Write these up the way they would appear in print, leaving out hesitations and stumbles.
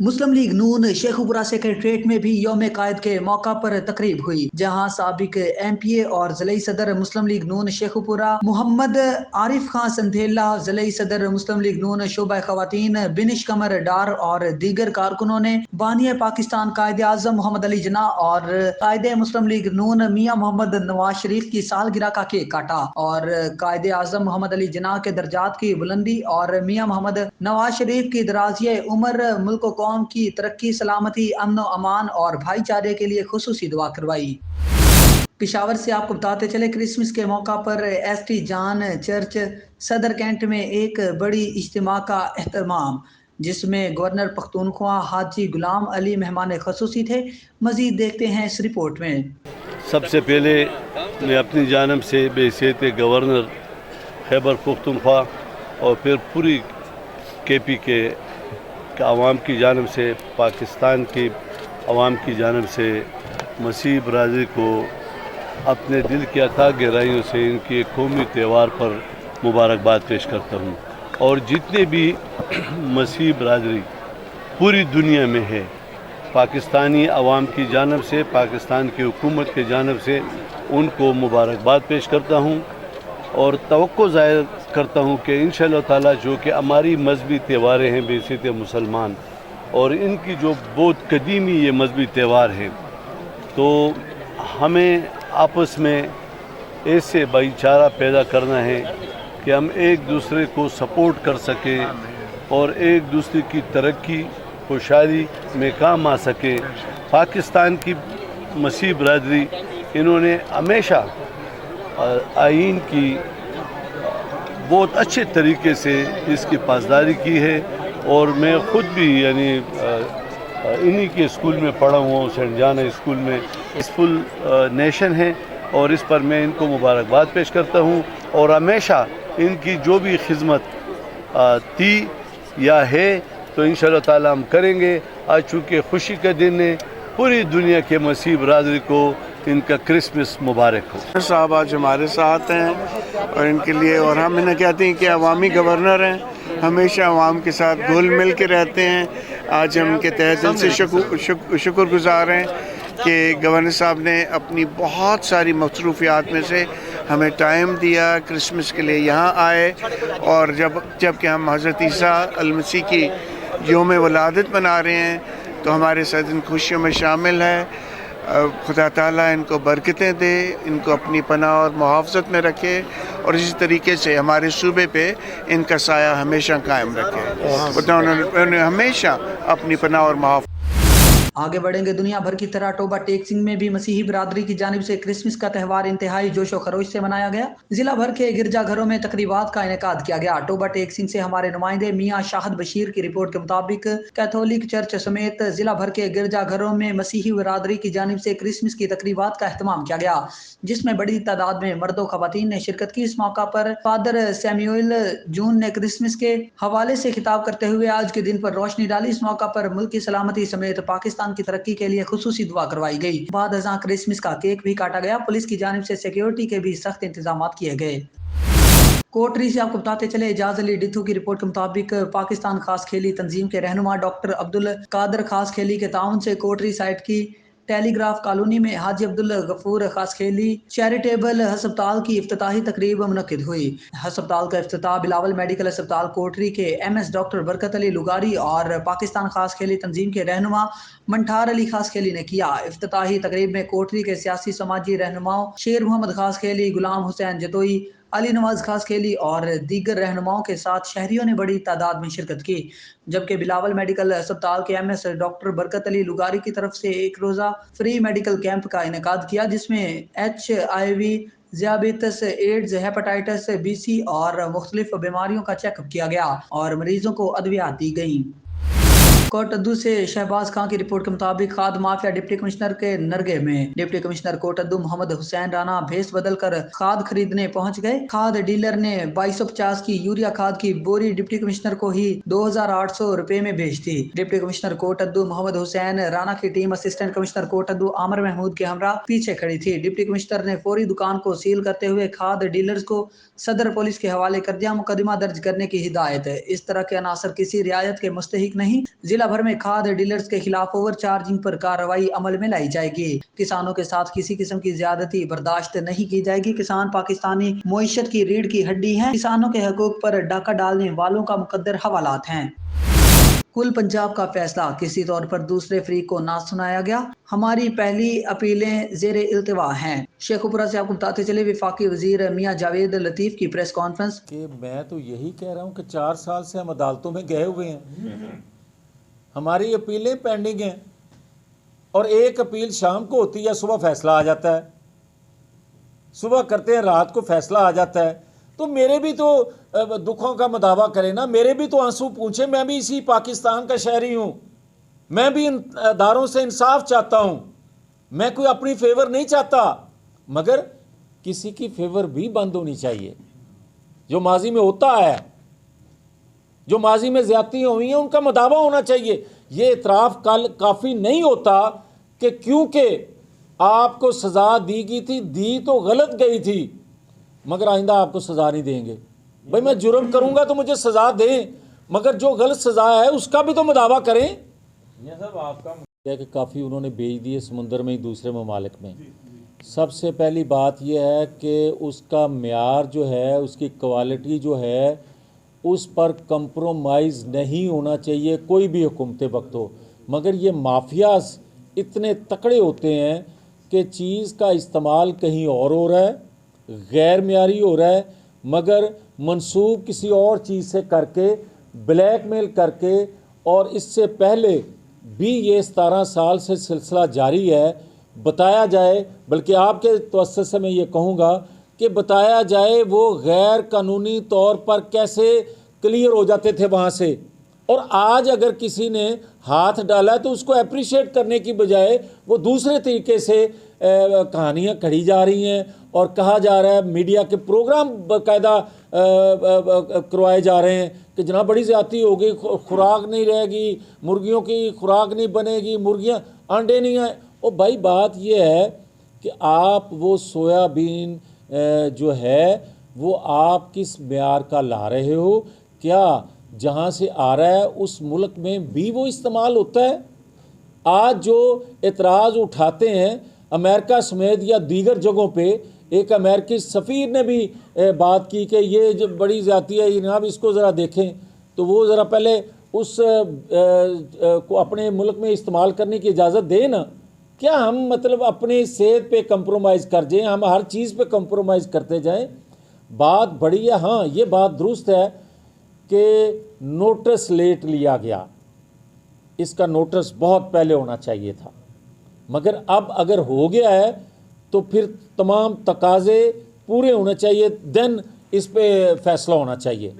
मुस्लिम league नून Sheikhupura secretariat में भी यौम कायद के मौका पर तकरीब हुई, जहां साबिक MPA और ज़िले सदर मुस्लिम लीग नून शेखुपुरा मोहम्मद आरिफ खान संथेला, ज़िले सदर मुस्लिम लीग नून शोबा खवातीन बिनिश कमर डार और दीगर कारकुनों ने बानी पाकिस्तान कायद आज़म मोहम्मद अली जिन्ना और कायद मुस्लिम लीग नून मियाँ मोहम्मद नवाज शरीफ की सालगिरह का केक काटा और कायद आज़म मोहम्मद अली जिन्ना के दर्जात की बुलंदी और मियाँ मोहम्मद नवाज शरीफ की दराज़िए उम्र मुल्क कौम की तरक्की, सलामती, अमन अमान और भाईचारे के लिए खुसूसी दुआ करवाई। पिशावर से आपको बताते चले, क्रिसमस के मौका पर ST जान चर्च सदर कैंट में एक बड़ी इज्तिमा का एहतमाम, जिसमें गवर्नर पख्तूनख्वा हाजी गुलाम अली मेहमान खसूसी थे। मजीद देखते हैं इस रिपोर्ट में। सबसे पहले मैं अपनी जानब से बहैसियत गवर्नर खैबर पख्तूनख्वा और फिर पूरी KP के आवाम की जानब से, पाकिस्तान की आवाम की जानब से मसीह बरादरी को अपने दिल की अथाह गहराइयों से इनके कौमी त्यौहार पर मुबारकबाद पेश करता हूँ। और जितने भी मसीह बरादरी पूरी दुनिया में है, पाकिस्तानी आवाम की जानब से, पाकिस्तान की हुकूमत की जानब से उनको मुबारकबाद पेश करता हूँ और तवक्को ज़ाहिर करता हूँ कि इंशाअल्लाह ताला जो कि हमारी मजहबी त्यौहार हैं बहैसियत मुसलमान, और इनकी जो बहुत कदीमी ये मजहबी त्यौहार हैं, तो हमें आपस में ऐसे भाईचारा पैदा करना है कि हम एक दूसरे को सपोर्ट कर सकें और एक दूसरे की तरक्की खुशहाली में काम आ सके। पाकिस्तान की मसीह बरादरी इन्होंने हमेशा आइन की बहुत अच्छे तरीके से इसकी पासदारी की है और मैं ख़ुद भी यानी इन्हीं के स्कूल में पढ़ा हुआ हूँ, सेंट जॉन स्कूल में। पीसफुल नेशन है और इस पर मैं इनको मुबारकबाद पेश करता हूँ और हमेशा इनकी जो भी खिदमत थी या है तो इंशाअल्लाह ताला हम करेंगे। आज चूँकि खुशी का दिन है, पूरी दुनिया के मसीह बरादरी को इनका क्रिसमस मुबारक हो। साहब आज हमारे साथ हैं और इनके लिए, और हम इन्हें कहते हैं कि अवामी गवर्नर हैं, हमेशा अवाम के साथ घुल मिल के रहते हैं। आज हम इनके तहे दिल से शुक्रगुजार हैं कि गवर्नर साहब ने अपनी बहुत सारी मसरूफियात में से हमें टाइम दिया, क्रिसमस के लिए यहाँ आए। और जब कि हम हज़रत ईसा अल-मसीह की यौम वलादत मना रहे हैं तो हमारे साथ इन खुशियों में शामिल है। खुदा ताला इनको बरकतें दे, इनको अपनी पनाह और मुहाफ़ज़त में रखे और इसी तरीके से हमारे सूबे पे इनका साया हमेशा कायम रखे। खुदा उन्हें हमेशा अपनी पनाह और मुहाफ़। आगे बढ़ेंगे। दुनिया भर की तरह टोबा टेक-सिंह में भी मसीही बरादरी की जानिब से क्रिसमस का त्यौहार इंतहाई जोशो खरोश से मनाया गया। जिला भर के गिरजाघरों में तकरीबात का इनेकाद किया गया। टोबा टेक-सिंह से हमारे नुमाइंदे मियाँ शाहद बशीर की रिपोर्ट के मुताबिक कैथोलिक चर्च समेत जिला भर के गिरजाघरों में मसीही बरादरी की जानिब से क्रिसमस की तकरीबात का एहतमाम किया गया, जिसमें बड़ी तादाद में मर्दों खवातीन ने शिरकत की। इस मौका पर फादर सैमुअल जून ने क्रिसमस के हवाले से खिताब करते हुए आज के दिन पर रोशनी डाली। इस मौका पर मुल्क की सलामती समेत पाकिस्तान की तरक्की के लिए खुसूसी दुआ करवाई गई। बाद अज़ां क्रिसमस का केक भी काटा गया। पुलिस की जानिब से सिक्योरिटी के भी सख्त इंतजाम किए गए। कोटरी से आपको बताते चले, एजाज अली डिथू की रिपोर्ट के मुताबिक पाकिस्तान खास खेली तंजीम के रहनुमा डॉक्टर अब्दुल कादर खास खेली के ताउन से कोटरी साइट की टेलीग्राफ कॉलोनी में हाजी अब्दुल गफूर खास खेली चैरिटेबल हस्पताल की इफ्तिताही तकरीब मुनक्किद हुई। हस्पताल का इफ्तिताह बिलावल मेडिकल अस्पताल कोटरी के MS डॉक्टर बरकत अली लुगारी और पाकिस्तान खास खेली तंजीम के रहनुमा मंठार अली खास खेली ने किया। इफ्तिताही तकरीब में कोटरी के सियासी समाजी रहनुमाओं शेर मोहम्मद खास खेली, गुलाम हुसैन जतोई, अली नवाज खास खेली और दीगर रहनुमाओं के साथ शहरियों ने बड़ी तादाद में शिरकत की। जबकि बिलावल मेडिकल अस्पताल के MS डॉक्टर बरकत अली लुगारी की तरफ से एक रोजा फ्री मेडिकल कैंप का इनेकाद किया, जिसमें HIV, ज़ियाबेतस, एड्स, हेपेटाइटिस BC और मुख्तलिफ बीमारियों का चेकअप किया गया और मरीजों को अद्वियात दी गई। कोटद्दू से शहबाज खान की रिपोर्ट के मुताबिक खाद माफिया डिप्टी कमिश्नर के नरगे में। डिप्टी कमिश्नर कोटद्दू मोहम्मद हुसैन राना भेस बदल कर खाद खरीदने पहुंच गए। खाद डीलर ने 2250 की यूरिया खाद की बोरी डिप्टी कमिश्नर को ही 2800 रुपए में बेच दी। डिप्टी कमिश्नर कोटद्दू मोहम्मद हुसैन राना की team assistant commissioner Kot Addu Amir Mahmood के हमरा पीछे खड़ी थी। डिप्टी कमिश्नर ने फौरी दुकान को सील करते हुए खाद डीलर्स को सदर पुलिस के हवाले कर दिया। मुकदमा दर्ज करने की हिदायत है। इस तरह के अनासर किसी रियायत के मुस्तहिक नहीं। जिला भर में खाद डीलर्स के खिलाफ ओवर चार्जिंग पर कार्रवाई अमल में लाई जाएगी। किसानों के साथ किसी किस्म की ज्यादती बर्दाश्त नहीं की जाएगी। किसान पाकिस्तानी मईशत की रीढ़ की हड्डी हैं। किसानों के हकूक पर डाका डालने वालों का मुकद्दर हवालात हैं। कुल पंजाब का फैसला किसी तौर पर दूसरे फरीक को ना सुनाया गया। हमारी पहली अपीलें जेर इल्तिवा हैं। शेखुपुरा से आपको बताते चले वफाकी वजीर मियां जावेद लतीफ की प्रेस कॉन्फ्रेंस कि मैं तो यही कह रहा हूँ कि 4 साल से हम अदालतों में गए हुए हैं, हमारी अपीलें पेंडिंग हैं और एक अपील शाम को होती है, सुबह फैसला आ जाता है, सुबह करते हैं रात को फैसला आ जाता है। तो मेरे भी तो दुखों का मदावा करें ना, मेरे भी तो आंसू पूछे। मैं भी इसी पाकिस्तान का शहरी हूँ, मैं भी इन अदारों से इंसाफ चाहता हूँ। मैं कोई अपनी फेवर नहीं चाहता, मगर किसी की फेवर भी बंद होनी चाहिए। जो माजी में होता है, जो माजी में ज्यादती हुई हैं, उनका मदावा होना चाहिए। ये इतराफ़ कल काफ़ी नहीं होता कि क्योंकि आपको सज़ा दी गई थी, दी तो गलत गई थी, मगर आइंदा आपको सज़ा नहीं देंगे। भाई मैं जुर्म करूंगा तो मुझे सज़ा दें, मगर जो गलत सज़ा है उसका भी तो मदावा करें। ये सब आपका है कि काफ़ी उन्होंने बेच दिए समुंदर में ही दूसरे ममालिक में। सबसे पहली बात यह है कि उसका म्यार जो है, उसकी क्वालिटी जो है, उस पर कंप्रोमाइज़ नहीं होना चाहिए कोई भी हुकूमत वक्त हो। मगर ये माफियाज इतने तकड़े होते हैं कि चीज़ का इस्तेमाल कहीं और हो रहा है, गैर म्यारी हो रहा है, मगर मंसूब किसी और चीज़ से करके, ब्लैकमेल करके, और इससे पहले भी ये 17 साल से सिलसिला जारी है। बताया जाए, बल्कि आपके तवज्जुह से मैं ये कहूँगा कि बताया जाए वो गैर कानूनी तौर पर कैसे क्लियर हो जाते थे वहाँ से, और आज अगर किसी ने हाथ डाला है तो उसको अप्रिशिएट करने की बजाय वो दूसरे तरीके से कहानियाँ कढ़ी जा रही हैं और कहा जा रहा है, मीडिया के प्रोग्राम बाकायदा करवाए जा रहे हैं कि जनाब बड़ी ज़्यादती हो गई, खुराक नहीं रहेगी, मुर्गियों की खुराक नहीं बनेगी, मुर्गियाँ अंडे नहीं आए। ओ भाई बात ये है कि आप वो सोयाबीन जो है वो आप किस म्यार का ला रहे हो? क्या जहाँ से आ रहा है उस मुल्क में भी वो इस्तेमाल होता है? आज जो एतराज़ उठाते हैं अमेरिका समेत या दीगर जगहों पे, एक अमेरिकी सफ़ीर ने भी बात की कि ये जो बड़ी ज़्यादती है जनाब, इसको ज़रा देखें। तो वो ज़रा पहले उस को अपने मुल्क में इस्तेमाल करने की इजाज़त दें ना। क्या हम मतलब अपनी सेहत पे कंप्रोमाइज़ कर जाएं? हम हर चीज़ पे कंप्रोमाइज़ करते जाएं? बात बड़ी है। हाँ, ये बात दुरुस्त है कि नोटिस लेट लिया गया, इसका नोटिस बहुत पहले होना चाहिए था, मगर अब अगर हो गया है तो फिर तमाम तकाज़े पूरे होने चाहिए, देन इस पे फैसला होना चाहिए।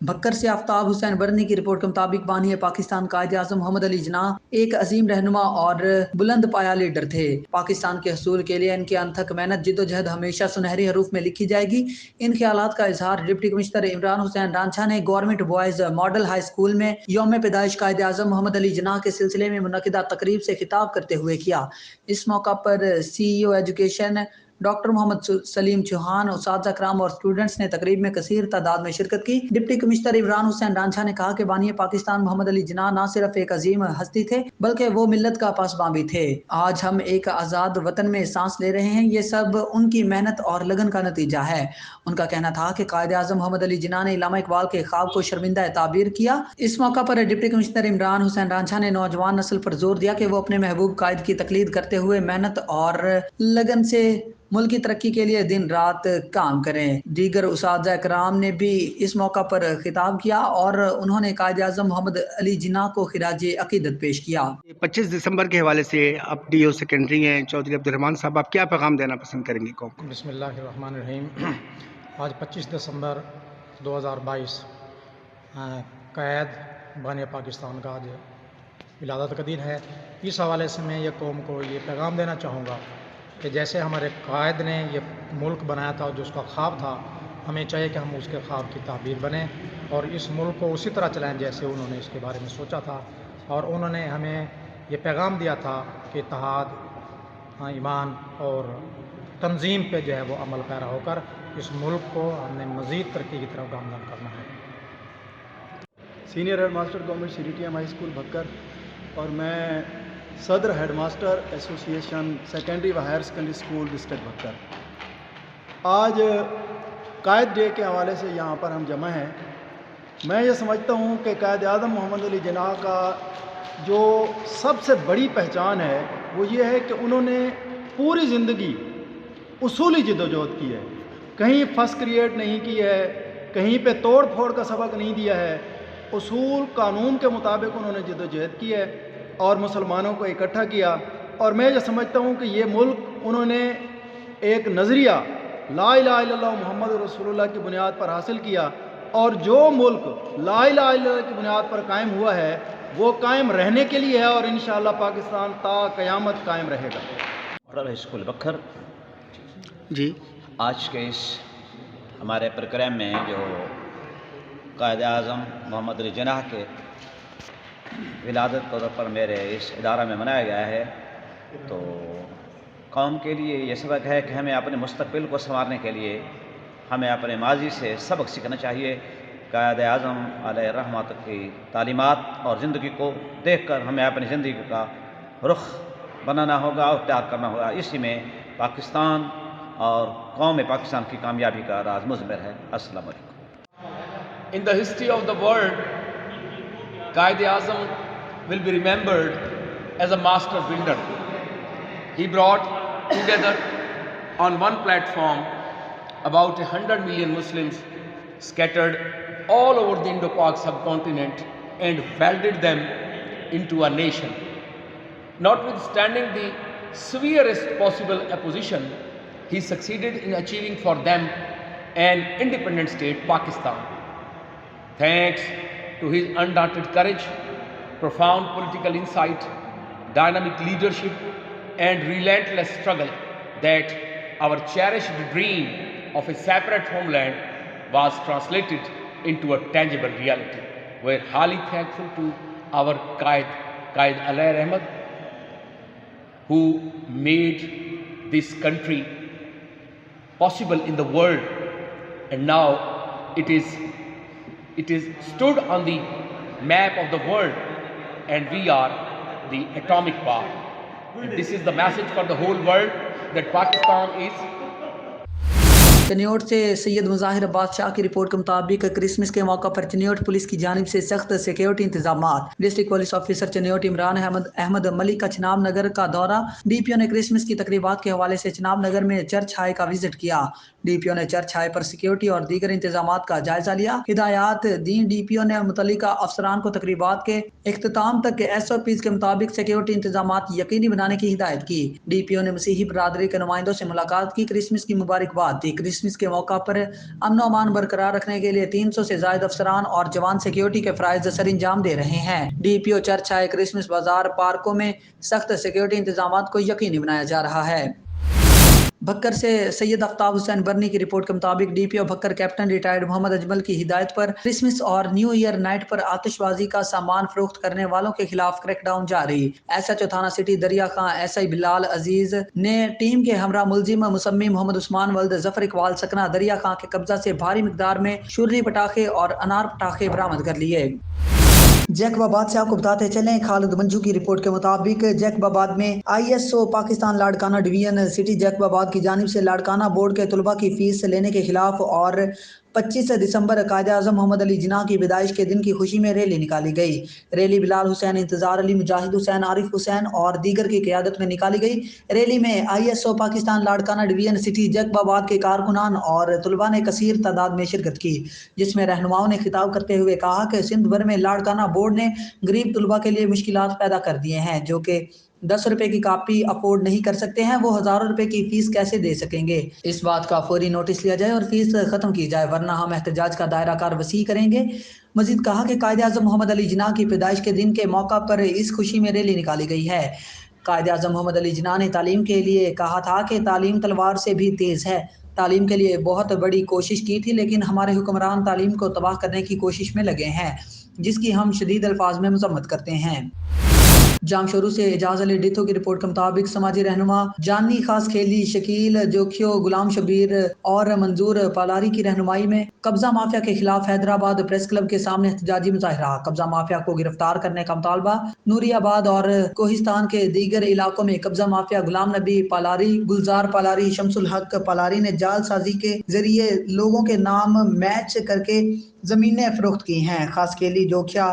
भक्कर से आफ्ताब हुसैन बरनी की रिपोर्ट के मुताबिक बानी पाकिस्तान कायद आज़म मोहम्मद अली जिन्नाह एक अजीम रहनुमा और बुलंद पाया लीडर थे। पाकिस्तान के हसूल के लिए इनकी अनथक मेहनत जिद्दोजहद हमेशा सुनहरी हरूफ में लिखी जाएगी। इन ख्यालात का इजहार डिप्टी कमिश्नर इमरान हुसैन रांझा ने government boys model high school में यौम पैदाइश कायद आज़म मोहम्मद अली जिन्नाह के सिलसिले में मुनक़िदा तकरीब से खिताब करते हुए किया। इस मौका पर CEO education doctor Mohammad Salim Chauhan, उस्ताद कराम और स्टूडेंट्स ने तकरीब में कसीर तादाद में शिरकत की। डिप्टी कमिश्नर इमरान हुसैन रांझा ने कहा कि बानी पाकिस्तान मोहम्मद अली जिन्नाह न सिर्फ एक अजीम हस्ती थे बल्कि वो मिल्लत का पासबां भी थे। आज हम एक आज़ाद वतन में सांस ले रहे हैं, ये सब उनकी मेहनत और लगन का नतीजा है। उनका कहना था कि कायद आज़म मोहम्मद अली जिन्नाह ने इल्लामा इकबाल के ख्वाब को शर्मिंदा ताबीर किया। इस मौका पर डिप्टी कमिश्नर इमरान हुसैन रांझा ने नौजवान नस्ल पर जोर दिया कि वो अपने महबूब कायद की तकलीद करते हुए मेहनत और लगन से मुल्क की तरक्की के लिए दिन रात काम करें। दीगर उस्ताद कराम ने भी इस मौका पर खिताब किया और उन्होंने कायद आज़म मोहम्मद अली जिन्नाह को खिराज अकीदत पेश किया। 25 दिसंबर के हवाले से आप DO सेकेंडरी हैं चौधरी अब्दुर्रहमान साहब, आप क्या पैगाम देना पसंद करेंगे कौम को? बिस्मिल्लाहिर्रहमानिर्रहीम। आज 25 दिसंबर 2022 क़ैद बानी पाकिस्तान का आज विलादत का दिन है। इस हवाले से मैं ये कौम को ये पैगाम देना चाहूँगा कि जैसे हमारे कायद ने ये मुल्क बनाया था और जो उसका ख्वाब था, हमें चाहिए कि हम उसके ख्वाब की ताबीर बनें और इस मुल्क को उसी तरह चलाएं जैसे उन्होंने इसके बारे में सोचा था। और उन्होंने हमें ये पैगाम दिया था कि इत्तेहाद, ईमान और तंजीम पे जो है वो अमल पैरा होकर इस मुल्क को हमने मज़ीद तरक्की की तरफ गामज़न करना है। Senior head master government CDTM high school Bhakkar और मैं सदर हेड मास्टर एसोसिएशन सेकेंडरी व higher secondary school district Bhakkar. आज कायद डे के हवाले से यहाँ पर हम जमा हैं। मैं ये समझता हूँ कि कायद आज़म मोहम्मद अली जिन्नाह का जो सबसे बड़ी पहचान है वो ये है कि उन्होंने पूरी ज़िंदगी उसूली जद्दोजहद की है, कहीं फस क्रिएट नहीं की है, कहीं पे तोड़ फोड़ का सबक नहीं दिया है। उसूल कानून के मुताबिक उन्होंने जद्दोजहद की है और मुसलमानों को इकट्ठा किया। और मैं ये समझता हूँ कि ये मुल्क उन्होंने एक नज़रिया ला इलाहा इल्लल्लाह मुहम्मद रसूलुल्लाह की बुनियाद पर हासिल किया, और जो मुल्क ला इलाहा इल्लल्लाह की बुनियाद पर कायम हुआ है वो कायम रहने के लिए है और इंशाअल्लाह पाकिस्तान ता क़यामत कायम रहेगा। स्कूल बखर जी, आज के इस हमारे प्रोग्राम में जो कायद आज़म मोहम्मद अली जिन्नाह के विलादत के तौर पर मेरे इस इदारा में मनाया गया है, तो कौम के लिए ये सबक है कि हमें अपने मुस्तक़बिल को संवारने के लिए हमें अपने माजी से सबक सीखना चाहिए। कायद आज़म अलैहि रहमत की तालीमात और ज़िंदगी को देखकर हमें अपनी ज़िंदगी का रुख बनाना होगा और तैयार करना होगा। इसी में पाकिस्तान और कौम पाकिस्तान की कामयाबी का राज मुज़मिर है। अस्सलाम वालेकुम। In the history of the world, Quaid-e-Azam will be remembered as a master builder. He brought together on one platform about 100 million Muslims scattered all over the Indo-Pak subcontinent and welded them into a nation. Notwithstanding the severest possible opposition, he succeeded in achieving for them an independent state, Pakistan. Thanks to his undaunted courage, profound political insight, dynamic leadership, and relentless struggle, that our cherished dream of a separate homeland was translated into a tangible reality. We are highly thankful to our Qaid Alai Ahmed, who made this country possible in the world, and now it is stood on the map of the world, and we are the atomic power. And this is the message for the whole world that Pakistan is. Chiniot से सैयद मुज़ाहिर अब्बास शाह की report के मुताबिक Christmas के मौका पर Chiniot police की जानिब से सख्त सिक्योरिटी इंतजामात। District police officer Chiniot Imran Ahmed Malik का चनाब नगर का दौरा। डीपीओ ने क्रिसमस की तकरीबात के हवाले से चनाब नगर में चर्च हाई का विजिट किया। डीपीओ ने चर्च हाई पर सिक्योरिटी और दीगर इंतजामात का जायजा लिया। हिदायत दी डीपीओ ने मुतल्लिका अफसरान को तकरीबात के इख्तिताम तक के SOPs के मुताबिक सिक्योरिटी इंतजामात यकीनी बनाने की हिदायत की। डीपीओ ने मसीही बरादरी के नुमाइंदों से मुलाकात की, क्रिसमस की मुबारकबाद दी। क्रिसमस के मौका पर अमन और अमान बरकरार रखने के लिए 300 से ज्यादा अफसरान और जवान सिक्योरिटी के फराइज सर अंजाम दे रहे हैं। डीपीओ चर्च हाई, क्रिसमस बाजार, पार्कों में सख्त सिक्योरिटी इंतजामात को यकीनी बनाया जा रहा है। भक्कर से सैयद आफ्ताब हुसैन बरनी की रिपोर्ट के मुताबिक DPO Bhakkar captain retired Mohammad Ajmal की हिदायत पर क्रिसमस और न्यू ईयर नाइट पर आतिशबाजी का सामान फरोख्त करने वालों के खिलाफ क्रैकडाउन जारी। SHO थाना सिटी दरिया खां SI बिलाल अजीज ने टीम के हमरा मुलजिम मुसम्मी मोहम्मद उस्मान वल्द जफर इकबाल सकना दरिया खां के कब्जा से भारी मिकदार में शुर्री पटाखे और अनार पटाखे बरामद कर लिए। जैकबाबाद से आपको बताते चलें, खालिद मंजू की रिपोर्ट के मुताबिक जैकबाबाद में ISO Pakistan Larkana division city Jacobabad की जानिब से लाड़काना बोर्ड के तलबा की फीस लेने के खिलाफ और 25 दिसंबर कायद आज़म मोहम्मद अली जिन्नाह की विदाइश के दिन की खुशी में रैली निकाली गई। रैली बिलाल हुसैन, इंतजार अली, मुजाहिद हुसैन, आरिफ हुसैन और दीगर की क़यादत में निकाली गई। रैली में ISO Pakistan Larkana division city Jacobabad के कारकुनान और तलबा ने कसीर तादाद में शिरकत की, जिसमें रहनुमाओं ने खिताब करते हुए कहा कि सिंध भर में लाड़काना बोर्ड ने गरीब तलबा के लिए मुश्किलात पैदा कर दिए हैं, जो कि 10 रुपए की कापी अफोर्ड नहीं कर सकते हैं, वो हज़ारों रुपए की फीस कैसे दे सकेंगे। इस बात का फौरी नोटिस लिया जाए और फीस खत्म की जाए, वरना हम एहतजाज का दायरा कार वसी करेंगे। मजीद कहा कि कायद आज़म मोहम्मद अली जिन्नाह की पैदाइश के दिन के मौका पर इस खुशी में रैली निकाली गई है। कायद आज़म मोहम्मद अली जिन्नाह ने तालीम के लिए कहा था कि तालीम तलवार से भी तेज़ है। तालीम के लिए बहुत बड़ी कोशिश की थी, लेकिन हमारे हुक्मरान तालीम को तबाह करने की कोशिश में लगे हैं, जिसकी हम शदीद अल्फाज में मजम्मत करते हैं। जामशोरू से एजाज अली डिथो की रिपोर्ट के मुताबिक समाजी रहनुमा जानी खास खेली, शकील जोखियो, गुलाम शबीर और मंजूर पालारी की रहनुमाई में कब्जा माफिया के खिलाफ हैदराबाद प्रेस क्लब के सामने एहतजाजी मुजाहिरा। कब्जा माफिया को गिरफ्तार करने का मुतालबा। नूरियाबाद और कोहिस्तान के दीगर इलाकों में कब्जा माफिया गुलाम नबी पालारी, गुलजार पालारी, शमसुल हक पालारी ने जालसाजी के जरिए लोगों के नाम मैच करके जमीनें फरोख्त की हैं। खास खेली, जोखिया,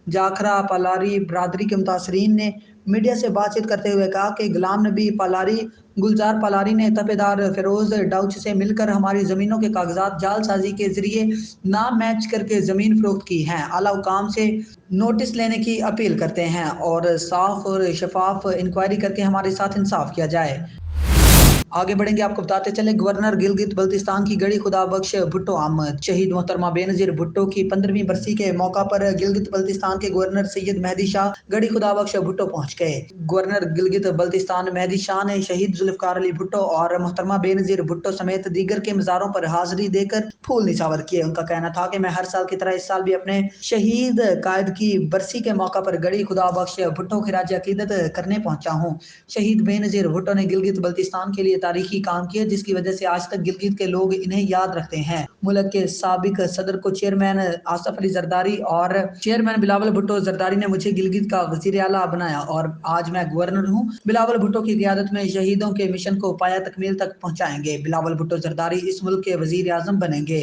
जाखरा पालारी बरादरी के मुतासरीन ने मीडिया से बातचीत करते हुए कहा कि गुलाम नबी पालारी, गुलजार पालारी ने तपेदार फिरोज डाउच से मिलकर हमारी ज़मीनों के कागजात जालसाजी के जरिए नाम मैच करके ज़मीन फरोख्त की हैं। आला हुकाम से नोटिस लेने की अपील करते हैं और साफ और शफाफ इंक्वायरी करके हमारे साथ इंसाफ किया जाए। आगे बढ़ेंगे, आपको बताते चले गवर्नर गिलगित बल्तिस्तान की गड़ी खुदा बख्श भुट्टो आमद। शहीद मोहतरमा बेनज़ीर भुट्टो की 15वीं बरसी के मौका पर गिलगित बल्तिस्तान के गवर्नर सैयद मेहदी शाह गड़ी खुदा बख्श भुट्टो पहुंच गए। गवर्नर गिलगित बल्तिस्तान मेहदी शाह ने शहीद जुल्फ़िकार अली भुट्टो और मोहतरमा बेनज़ीर भुट्टो समेत दीगर के मज़ारों पर हाजिरी देकर फूल निछावर किए। उनका कहना था कि मैं हर साल की तरह इस साल भी अपने शहीद कायद की बरसी के मौका पर गड़ी खुदा बख्श भुट्टो खिराज अकीदत करने पहुंचा हूँ। शहीद बेनज़ीर भुट्टो ने गिलगित बल्तिस्तान के लिए तारीखी काम किया, जिसकी वजह से आज तक गिलगित के लोग इन्हें याद रखते हैं। मुल्क के साबिक सदर को चेयरमैन आसफ अली जरदारी और चेयरमैन बिलावल भुट्टो जरदारी ने मुझे गिलगित का वजीर आला बनाया और आज मैं गवर्नर हूँ। बिलावल भुट्टो की क़ियादत में शहीदों के मिशन को पाया तकमील तक पहुँचाएंगे। बिलावल भुट्टो जरदारी इस मुल्क के वजीर आज़म बनेंगे।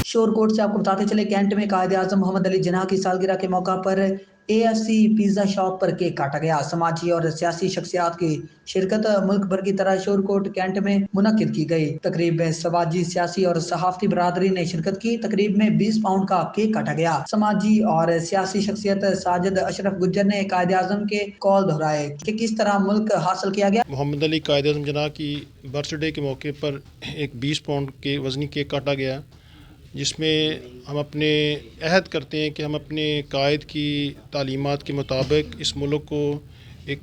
शोरकोट से आपको बताते चले, कैंट में कायदे आज़म मोहम्मद अली जिन्ना की सालगिरह के मौका पर AFC पिज़्ज़ा शॉप पर केक काटा गया। समाजी और सियासी शख्सियात की शिरकत मुल्क भर की तरह शोरकोट कैंट में मुनक्किद की गई। तकरीब में समाजी, सियासी और सहाफ़ती बरादरी ने शिरकत की। तकरीब में 20 पाउंड का केक काटा गया। समाजी और सियासी शख्सियत साजिद अशरफ गुज्जर ने कायदे आज़म के कौल दोहराए कि किस तरह मुल्क हासिल किया गया। मोहम्मद अली कायदे आज़म जिन्ना की बर्थडे के मौके पर एक 20 पाउंड के वज़नी केक काटा गया, जिसमें हम अपने अहद करते हैं कि हम अपने कायद की तालीमात के मुताबिक इस मुल्क को एक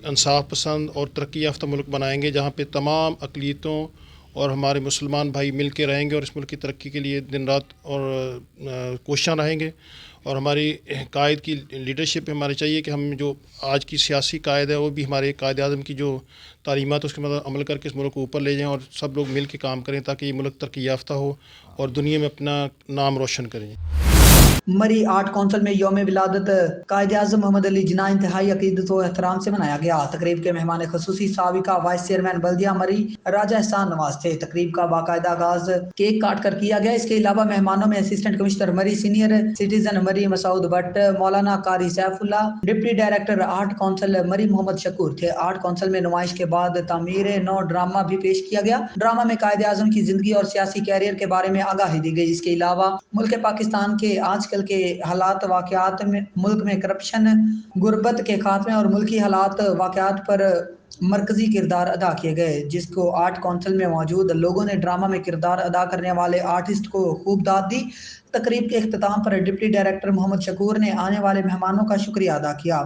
इंसाफ पसंद और तरक्की याफ्ता मुल्क बनाएंगे, जहाँ पे तमाम अक़लीतों और हमारे मुसलमान भाई मिल के रहेंगे और इस मुल्क की तरक्की के लिए दिन रात और कोशिशां रहेंगे। और हमारी कायद की लीडरशिप हमारी चाहिए कि हम जो आज की सियासी कायद है वो भी हमारे कायद आज़म की जो तालीमात है उसके मतलब अमल करके इस मुल्क को ऊपर ले जाएं और सब लोग मिल के काम करें ताकि ये मुल्क तरक्की याफ्ता हो और दुनिया में अपना नाम रोशन करें। मरी आर्ट काउंसिल में यौम विलादत कायदे आज़म मोहम्मद अली जिन्ना इंतहाई अकीदत व एहतराम से मनाया गया। तकरीब के मेहमान खुसूसी साबिका वाइस चेयरमैन बल्दिया मरी राजा एहसान नवाज थे। तकरीब का बाकायदा आगाज केक काट कर किया गया। इसके अलावा मेहमानों में असिस्टेंट कमिश्नर मरी, सीनियर सिटीजन मरी मसूद भट्ट, मौलाना कारी Saifullah, deputy director art council मरी मोहम्मद शकूर थे। आर्ट काउंसिल में नुमाइश के बाद तामीर नौ ड्रामा भी पेश किया गया। ड्रामा में कायदे आज़म की जिंदगी और सियासी कैरियर के बारे में आगाही दी गई। इसके अलावा मुल्क पाकिस्तान के आजकल के हालात वाक़यात में, मुल्क में करप्शन, गुर्बत के खात्मे और मुल्की हालात वाक़यात पर मरकजी किरदार अदा किए गए, जिसको आर्ट काउंसिल में मौजूद लोगों ने ड्रामा में किरदार अदा करने वाले आर्टिस्ट को खूब दाद दी। तकरीब के इख्तिताम पर डिप्टी डायरेक्टर मोहम्मद शकूर ने आने वाले मेहमानों का शुक्रिया अदा किया।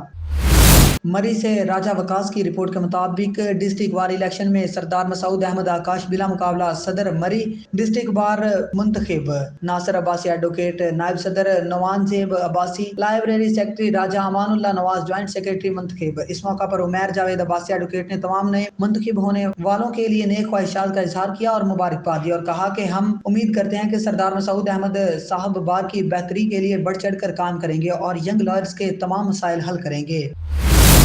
मरी से राजा वकास की रिपोर्ट के मुताबिक डिस्ट्रिक्ट बार इलेक्शन में सरदार मसूद अहमद आकाश बिला मुकाबला सदर मरी, डिस्ट्रिक्ट बार मुंतखब नासिर अब्बासी एडवोकेट नायब सदर नवान जेब अब्बासी, लाइब्रेरी सेक्रेटरी राजा अमानुल्लाह नवाज ज्वाइंट सेक्रेटरी मुंतखब। इस मौका पर उमैर जावेद अब्बासी एडवोकेट ने तमाम नए मुंतखब होने वालों के लिए नेक ख्वाहिशात का इजहार किया और मुबारकबाद दी और कहा कि हम उम्मीद करते हैं कि सरदार मसूद अहमद साहब बार की बेहतरी के लिए बढ़ चढ़ कर काम करेंगे और यंग लॉयर्स के तमाम मसाइल हल करेंगे।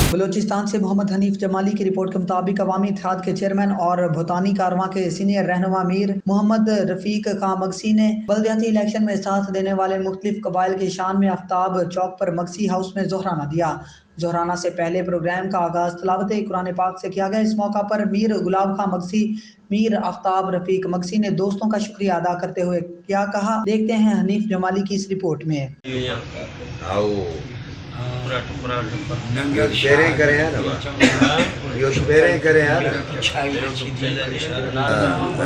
बलूचिस्तान से मोहम्मद हनीफ जमाली की रिपोर्ट के मुताबिक अवामी इत्तेहाद के चेयरमैन और भूतानी कारवां के सीनियर रहनुमा मीर मोहम्मद रफीक खां मगसी ने बल्दियाती इलेक्शन में साथ देने वाले मुख्तलिफ कबाइल की शान में आफ्ताब चौक पर मगसी हाउस में जोहराना दिया। जोहराना से पहले प्रोग्राम का आगाज तिलावत कुरान पाक से किया गया। इस मौका पर मीर गुलाब खां मगसी, मीर आफ्ताब रफीक मगसी ने दोस्तों का शुक्रिया अदा करते हुए क्या कहा, देखते हैं हनीफ जमाली की इस रिपोर्ट में।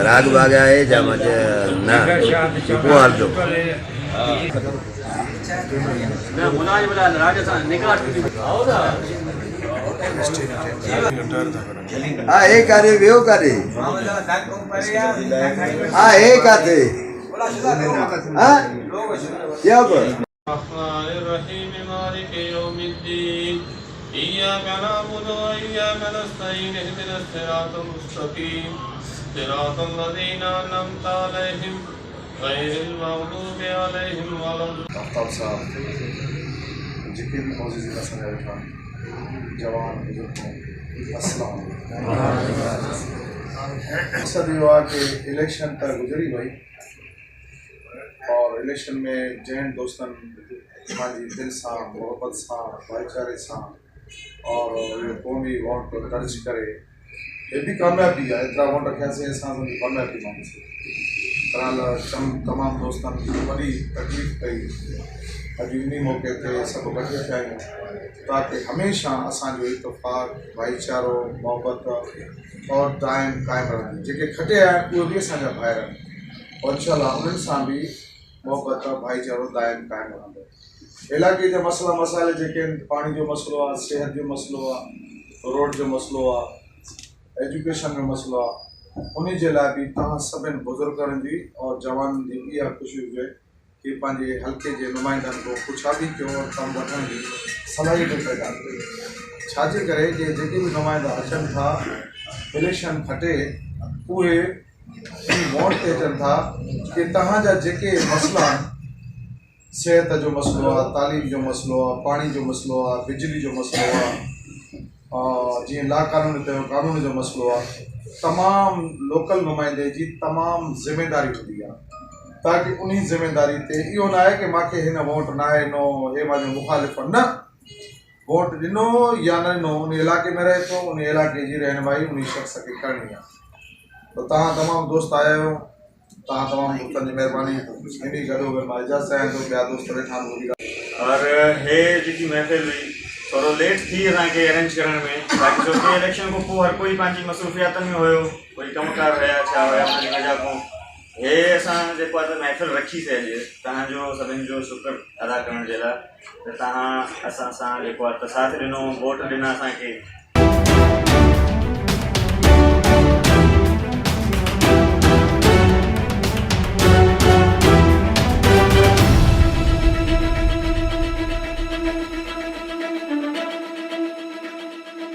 राग बागा है जमा ना इको हाल दो हाँ एक आरे वेव करे हाँ एक आते हाँ क्या पर الرحمن الرحيم مالك يوم الدين إياك نعبد وإياك نستعين اهدنا الصراط المستقيم صراط الذين أنعمت عليهم غير المغضوب عليهم ولا आफ्ताब साहब जिक्र मौजूद का समय उठा जवान बुजुर्गों अस्सलाम मकसद ये हुआ कि इलेक्शन तक गुजरी वही और इलेक्शन में जैन दोस्तन हमारी दिल सां मोहब्बत सां भाईचारे सां और कौमी वोट दर्ज करे ये भी कामयाबी है इतना वोट रखा से कामयाबी मानी से तमाम दोस्तन बड़ी तकलीफ़ कई अॼु इन मौके ते सभु इकठे थिया आहियूं ताकि हमेशह असांजो इत्तेफ़ाक़ भाईचारो मोहब्बत और दाइम क़ाइमु रहंदी जेके खटे आया आहिनि उहे बि असांजा भाइर आहिनि और इंशाअल्लाह उन्हनि सां बि मोहब्बत भाईचारो दाइम क़ाइमु रहंदो इलाइक़े जा मसइला मसाइल जेके आहिनि पाणी जो मसइलो आहे सिहत जो मसइलो आहे रोड जो मसइलो आहे एजुकेशन जो मसइलो आहे उन जे लाइ बि तव्हां सभिनि बुज़ुर्गनि जी और जवाननि जी इहा ख़ुशी हुजे कि पंहिंजे हल्के जे नुमाइंदनि को पुछा बि कयो और कमु वठण जी सलाहियत पैदा कयो छाजे करे कि जेके बि नुमाइंदा अचनि था इलेक्शन खटे उहे वोट ते अचनि था कि तव्हांजा जेके मसइला आहिनि सिहत जो मसइलो आहे तालीम जो मसइलो आहे पाणी जो मसइलो आहे बिजली जो मसइलो आहे जीअं ला कानून कयो कानून जो मसइलो आहे तमाम लोकल नुमाइंदे जी तमाम ज़िम्मेदारी हूंदी आहे ताकि उन ज़िम्मेदारी ते इहो न आहे कि मूंखे हिन वोट न ॾिनो हे मुंहिंजो मुखालिफ़ न वोट ॾिनो या न ॾिनो उन इलाइक़े में रहे थो उन इलाइक़े जी रहनुमाई उन शख़्स खे करणी आहे त तव्हां तमामु दोस्त आया आहियो तव्हां तमामु दोस्तनि जी महिरबानी इन गॾो गॾु मां इजाज़त चाहियां थो ॿिया दोस्त वेठा आहिनि और हे जेकी महफ़िल हुई थोरो लेट थी असांखे अरेंज करण में बाक़ी छोकी इलेक्शन खां पोइ हर कोई पंहिंजी मसरूफ़ियातनि में हुयो कोई कमकार हुया छा हुया उनजी वजह खां हे असां जेको आहे त महफ़िल रखीसीं अॼु तव्हांजो सभिनि जो शुक्र अदा करण जे लाइ त तव्हां असां सां जेको आहे त साथ ॾिनो वोट ॾिना असांखे